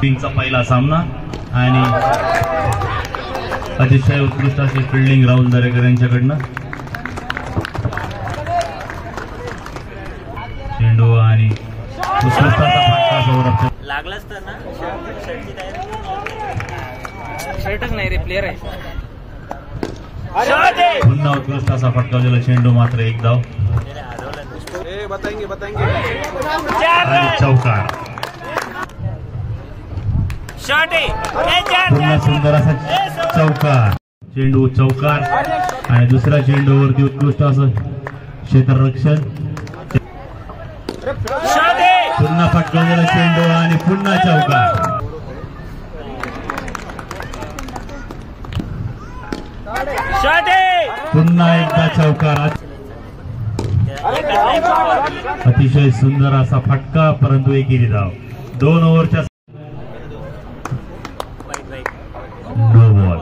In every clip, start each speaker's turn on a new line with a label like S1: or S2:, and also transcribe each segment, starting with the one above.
S1: टीमचा पहिला सामना आणि अतिशय उत्कृष्ट असे फिल्डिंग राहुल दरेकर यांच्याकडनं. चेंडू आणि उत्कृष्ट फटका संरक्षण
S2: लागलाच तर ना. शर्टच नाही रे, प्लेयर आहे.
S1: पुन्हा उत्कृष्ट असा फटकावलेला चेंडू, मात्र एक धाव आणि चौकार. पुन्हा सुंदर असा चौकार, चेंडू चौकार आणि दुसऱ्या चेंडूवरती उत्कृष्ट असं क्षेत्ररक्षण. पुन्हा फटकावलेला चेंडू आणि पुन्हा चौकार. पुन्हा एकदा चौकार. अतिशय सुंदर असा फटका, परंतु एकेरी धाव. 2 ओव्हरच्या नो बॉल.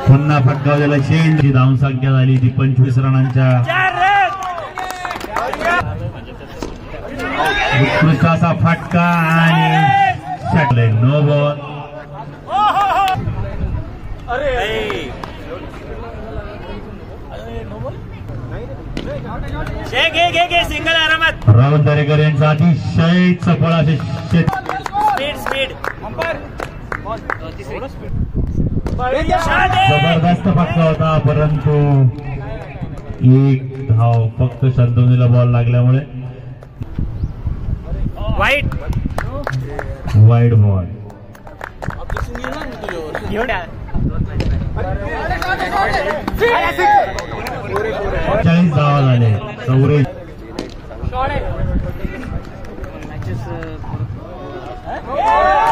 S1: पुन्हा फटकावलेला चेंडू. धावसंख्या झाली ती 25 रनांच्या. उत्कृष्ट असा फटका आणि नो बॉल.
S2: सिंगल आरामात.
S1: राहुल दरेकर यांचा अतिशय चपळ असे जबरदस्त फटका होता, परंतु एक धाव फक्त शंतनुला बॉल लागल्यामुळे वाईड बॉल. 40 धावा झाले. चौरेज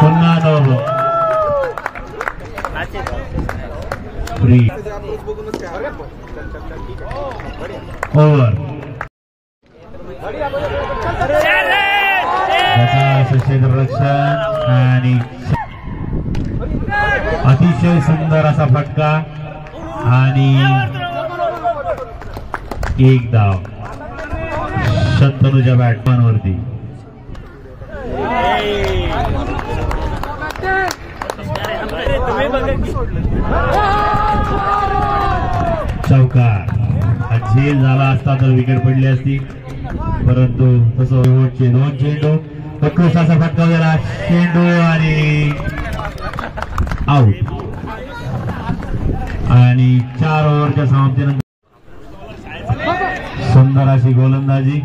S1: पुन्हा धाव फ्री ओव्हर. क्षेत्ररक्षण आणि अतिशय सुंदर असा फटका आणि एक धाव शंतनुच्या बॅटमॅनवरती. चौकार. झेल झाला असता तर विकेट पडली असती, परंतु तसं शेवटचे 2 चेंडू. उत्कृष्ट असा फटकावलेला चेंडू आणि आउट. आणि 4 ओव्हरच्या समाप्तीनंतर सुंदर अशी गोलंदाजी.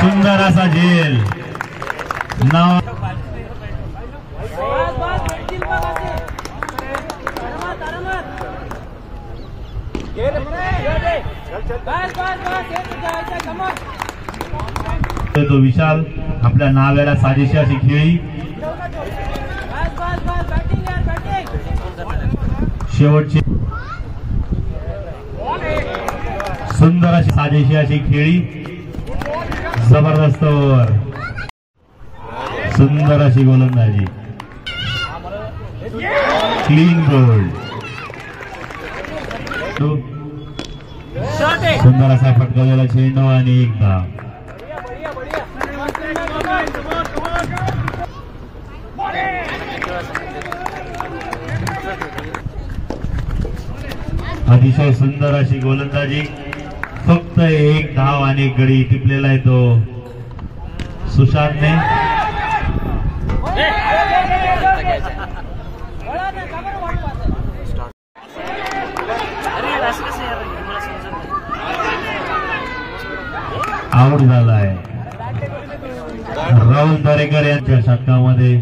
S1: सुंदर असा झेल. नाव तो विशाल आपल्या नाव्याला साजेशी अशी खेळी. शेवटची सुंदर अशी साजेशी अशी खेळी. जबरदस्त ओव्हर. सुंदर अशी गोलंदाजी. Clean bowled. सुंदर असा फटकावलेला चेंडू आणि एक धाव. अतिशय सुंदर अशी गोलंदाजी. फक्त एक धाव आणि एक गडी टिपलेला आहे तो सुशांतने. आउट झालाय. राहुल दरेकर यांच्या षटकामध्ये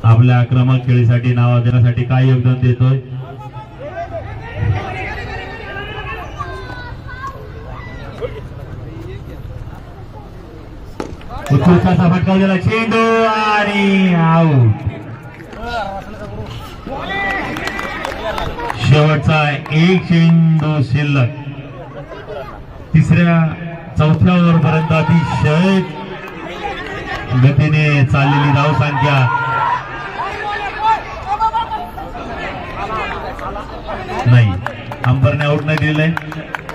S1: आपल्या आक्रमक खेळीसाठी नाव देण्यासाठी काय योगदान देतोय. उत्कृष्टाचा फटकावलेला चेंडू आणि आउट. शेवटचा एक चेंडू शिल्लक. तिसऱ्या चौथ्या ओव्हरपर्यंत अतिशय गतीने चाललेली धावसंख्या नाही, अंपरने आउट नाही दिलेलं आहे.